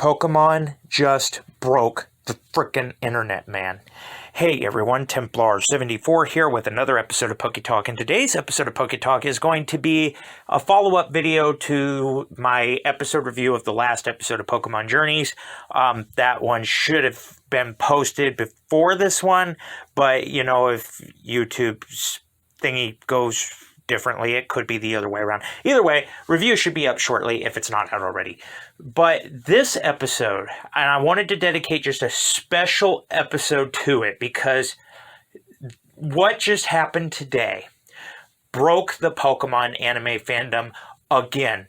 Pokemon just broke the frickin' internet, man. Hey everyone, Templar74 here with another episode of Poke Talk, and today's episode of Poke Talk is going to be a follow-up video to my episode review of the last episode of Pokemon Journeys. That one should have been posted before this one, but you know, if YouTube's thingy goes differently, it could be the other way around. Either way, review should be up shortly if it's not out already. But this episode, and I wanted to dedicate just a special episode to it because what just happened today broke the Pokemon anime fandom again.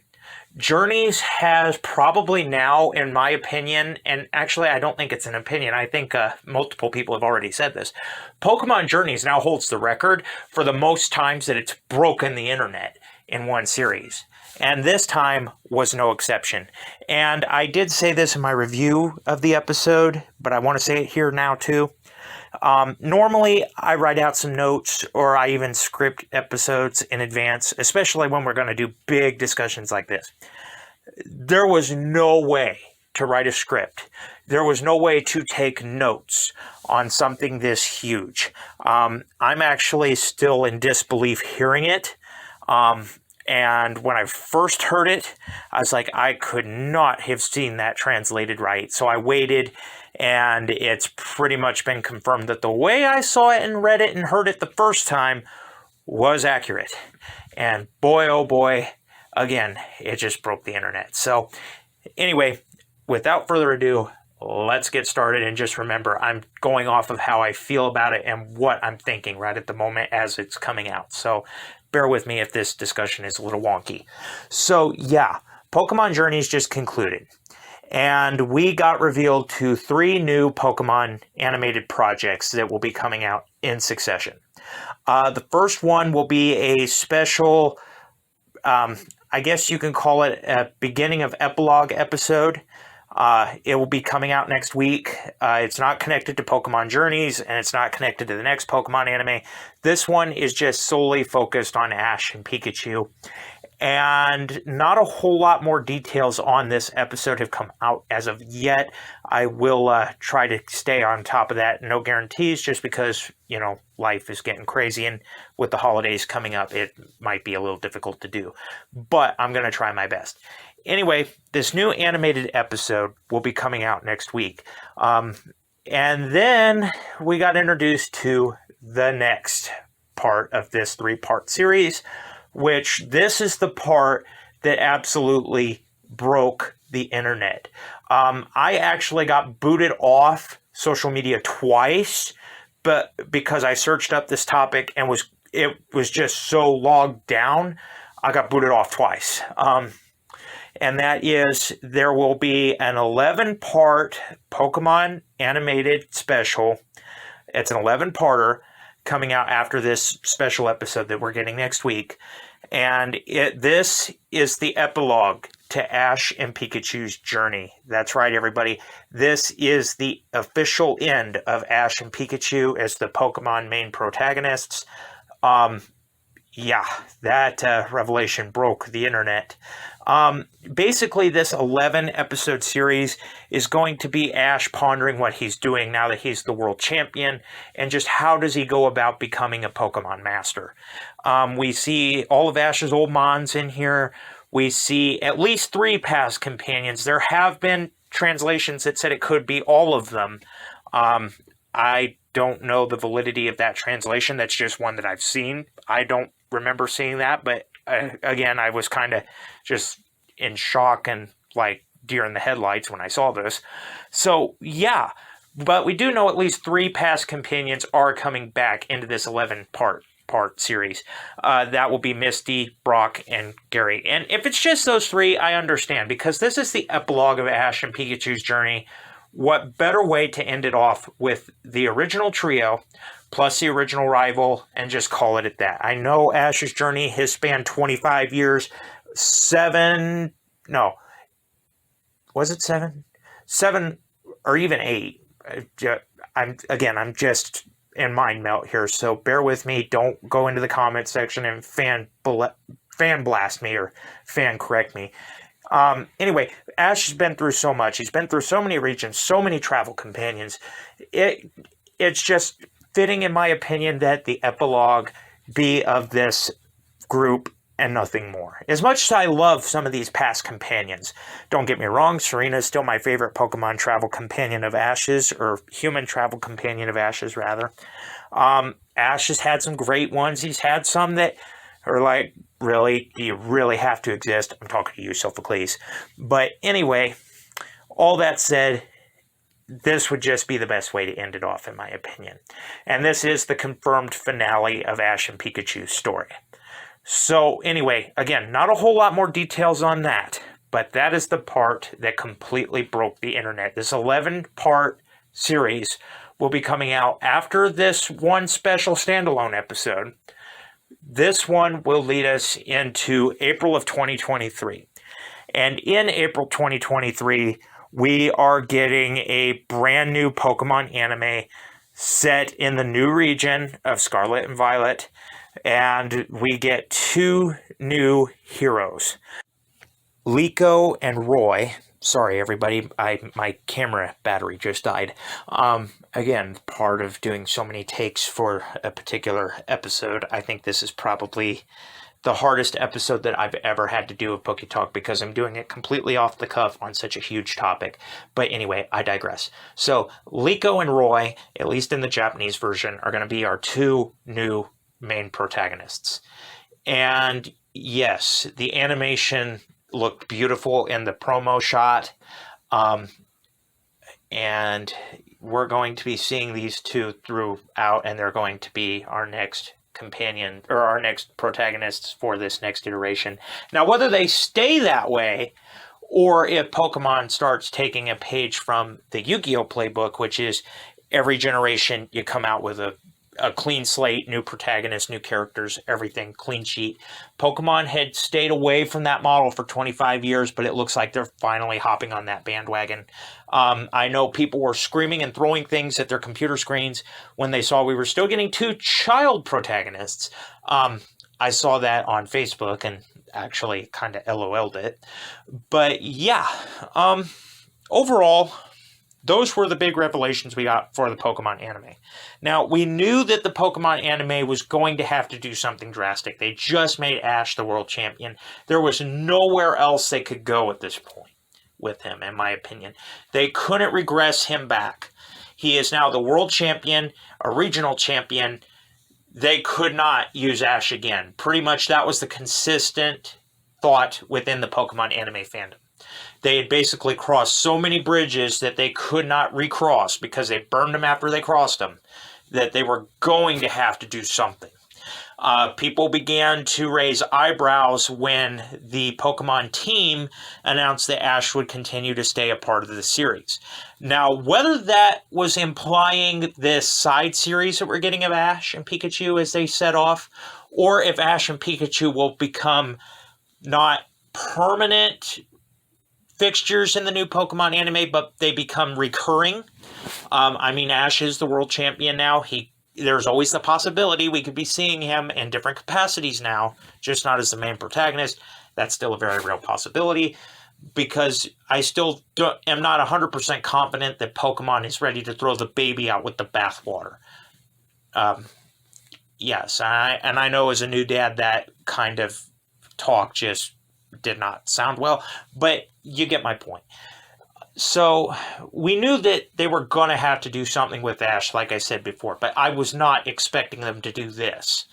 Journeys has probably now, in my opinion, and actually I don't think it's an opinion, I think multiple people have already said this, Pokemon Journeys now holds the record for the most times that it's broken the internet in one series. And this time was no exception. And I did say this in my review of the episode, but I want to say it here now too. Normally, I write out some notes or I even script episodes in advance, especially when we're going to do big discussions like this. There was no way to write a script. There was no way to take notes on something this huge. I'm actually still in disbelief hearing it. And when I first heard it, I was like, I could not have seen that translated right. So I waited, and it's pretty much been confirmed that the way I saw it and read it and heard it the first time was accurate. And boy, oh boy, again, it just broke the internet. So anyway, without further ado, let's get started. And just remember, I'm going off of how I feel about it and what I'm thinking right at the moment as it's coming out. So bear with me if this discussion is a little wonky. So yeah, Pokemon Journeys just concluded. And we got revealed to 3 new Pokemon animated projects that will be coming out in succession. The first one will be a special, I guess you can call it a beginning of epilogue episode. It will be coming out next week. It's not connected to Pokemon Journeys, and it's not connected to the next Pokemon anime. This one is just solely focused on Ash and Pikachu. And not a whole lot more details on this episode have come out as of yet. I will try to stay on top of that. No guarantees, just because, you know, life is getting crazy, and with the holidays coming up, it might be a little difficult to do. But I'm going to try my best. Anyway, this new animated episode will be coming out next week. And then we got introduced to the next part of this 3-part series, which this is the part that absolutely broke the internet. I actually got booted off social media twice, but because I searched up this topic and it was just so logged down, I got booted off twice. And that is, there will be an 11-part Pokemon animated special. It's an 11-parter coming out after this special episode that we're getting next week. And this is the epilogue to Ash and Pikachu's journey. That's right, everybody. This is the official end of Ash and Pikachu as the Pokemon main protagonists. Yeah, that revelation broke the internet. Basically, this 11-episode series is going to be Ash pondering what he's doing now that he's the world champion, and just how does he go about becoming a Pokemon master. We see all of Ash's old Mons in here. We see at least 3 past companions. There have been translations that said it could be all of them. I don't know the validity of that translation. That's just one that I've seen. I don't remember seeing that, but again, I was kind of just in shock and like deer in the headlights when I saw this. So yeah, but we do know at least 3 past companions are coming back into this 11-part series. That will be Misty, Brock, and Gary. And if it's just those 3, I understand, because this is the epilogue of Ash and Pikachu's journey. what better way to end it off with the original trio plus the original rival and just call it at that. I know Ash's journey has spanned 25 years, was it seven? 7 or even 8. I'm just in mind melt here, so bear with me. Don't go into the comment section and fan blast me or fan correct me. Anyway, Ash has been through so much. He's been through so many regions, so many travel companions. It's just fitting, in my opinion, that the epilogue be of this group and nothing more. As much as I love some of these past companions, don't get me wrong, Serena is still my favorite Pokemon travel companion of Ash's, or human travel companion of Ash's, rather. Ash has had some great ones. He's had some that are like, really? Do you really have to exist? I'm talking to you, Sophocles. But anyway, all that said, this would just be the best way to end it off, in my opinion. And this is the confirmed finale of Ash and Pikachu's story. So anyway, again, not a whole lot more details on that, but that is the part that completely broke the internet. This 11-part series will be coming out after this one special standalone episode. This one will lead us into April of 2023. And in April 2023, we are getting a brand new Pokemon anime set in the new region of Scarlet and Violet. And we get 2 new heroes, Liko and Roy. Sorry, everybody, my camera battery just died. Again, part of doing so many takes for a particular episode, I think this is probably the hardest episode that I've ever had to do of Poke Talk because I'm doing it completely off the cuff on such a huge topic. But anyway, I digress. So, Liko and Roy, at least in the Japanese version, are going to be our 2 new main protagonists. And yes, the animation looked beautiful in the promo shot. And we're going to be seeing these 2 throughout, and they're going to be our next companion, or our next protagonists for this next iteration. Now, whether they stay that way, or if Pokemon starts taking a page from the Yu-Gi-Oh! Playbook, which is every generation you come out with a clean slate, new protagonists, new characters, everything, clean sheet. Pokemon had stayed away from that model for 25 years, but it looks like they're finally hopping on that bandwagon. I know people were screaming and throwing things at their computer screens when they saw we were still getting 2 child protagonists. I saw that on Facebook and actually kind of LOL'd it. But yeah, overall, those were the big revelations we got for the Pokemon anime. Now, we knew that the Pokemon anime was going to have to do something drastic. They just made Ash the world champion. There was nowhere else they could go at this point with him, in my opinion. They couldn't regress him back. He is now the world champion, a regional champion. They could not use Ash again. Pretty much that was the consistent thought within the Pokemon anime fandom. They had basically crossed so many bridges that they could not recross because they burned them after they crossed them, that they were going to have to do something. People began to raise eyebrows when the Pokemon team announced that Ash would continue to stay a part of the series. Now, whether that was implying this side series that we're getting of Ash and Pikachu as they set off, or if Ash and Pikachu will become not permanent fixtures in the new Pokemon anime, but they become recurring. Ash is the world champion now. There's always the possibility we could be seeing him in different capacities now, just not as the main protagonist. That's still a very real possibility, because I still am not 100% confident that Pokemon is ready to throw the baby out with the bathwater. Yes, and I know as a new dad that kind of talk just did not sound well, but you get my point. So we knew that they were going to have to do something with Ash, like I said before, but I was not expecting them to do this.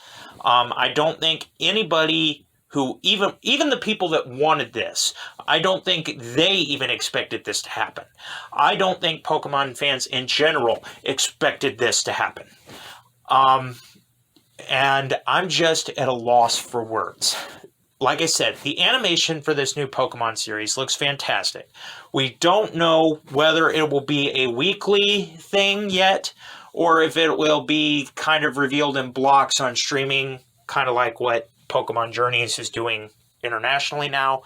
I don't think anybody who, even the people that wanted this, I don't think they even expected this to happen. I don't think Pokemon fans in general expected this to happen. And I'm just at a loss for words. like I said, the animation for this new Pokemon series looks fantastic. We don't know whether it will be a weekly thing yet, or if it will be kind of revealed in blocks on streaming, kind of like what Pokemon Journeys is doing internationally now.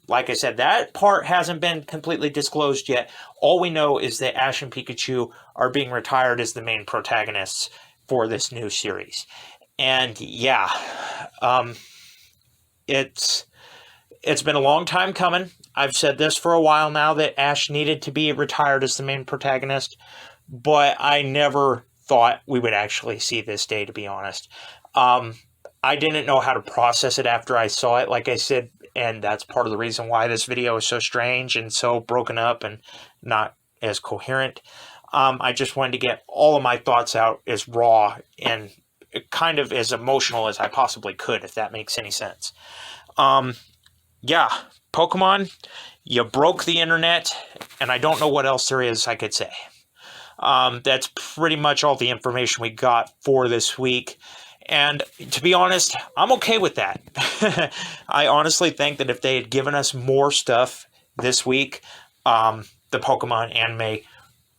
Like I said, that part hasn't been completely disclosed yet. All we know is that Ash and Pikachu are being retired as the main protagonists for this new series. And yeah, it's been a long time coming. I've said this for a while now that Ash needed to be retired as the main protagonist, but I never thought we would actually see this day, to be honest. I didn't know how to process it after I saw it, like I said, and that's part of the reason why this video is so strange and so broken up and not as coherent. I just wanted to get all of my thoughts out as raw and kind of as emotional as I possibly could, if that makes any sense. Yeah, Pokemon, you broke the internet, and I don't know what else there is I could say. That's pretty much all the information we got for this week. And to be honest, I'm okay with that. I honestly think that if they had given us more stuff this week, the Pokemon anime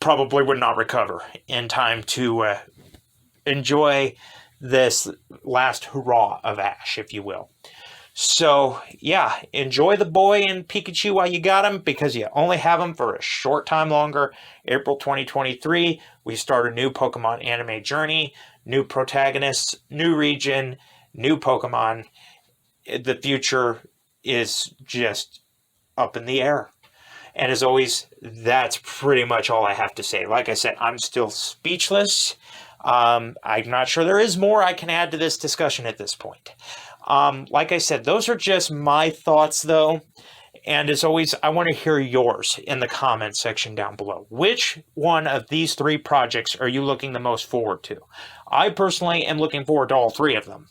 probably would not recover in time to enjoy this last hurrah of Ash, if you will. So, yeah, enjoy the boy and Pikachu while you got him, because you only have him for a short time longer. April 2023, we start a new Pokemon anime journey, new protagonists, new region, new Pokemon. The future is just up in the air. And as always, that's pretty much all I have to say. Like I said, I'm still speechless. I'm not sure there is more I can add to this discussion at this point. Like I said, those are just my thoughts, though. And as always, I want to hear yours in the comments section down below. Which one of these three projects are you looking the most forward to? I personally am looking forward to all three of them.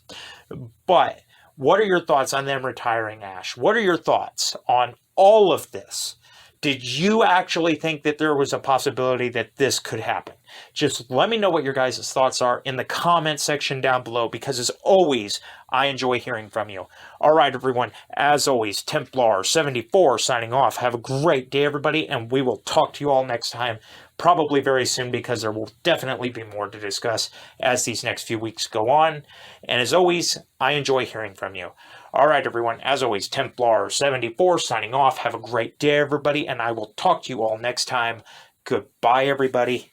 But what are your thoughts on them retiring Ash? What are your thoughts on all of this? Did you actually think that there was a possibility that this could happen? Just let me know what your guys' thoughts are in the comment section down below, because as always, I enjoy hearing from you. All right, everyone, as always, Templar74 signing off. Have a great day, everybody, and we will talk to you all next time, probably very soon, because there will definitely be more to discuss as these next few weeks go on. And as always, I enjoy hearing from you. All right, everyone, as always, Templar74 signing off. Have a great day, everybody, and I will talk to you all next time. Goodbye, everybody.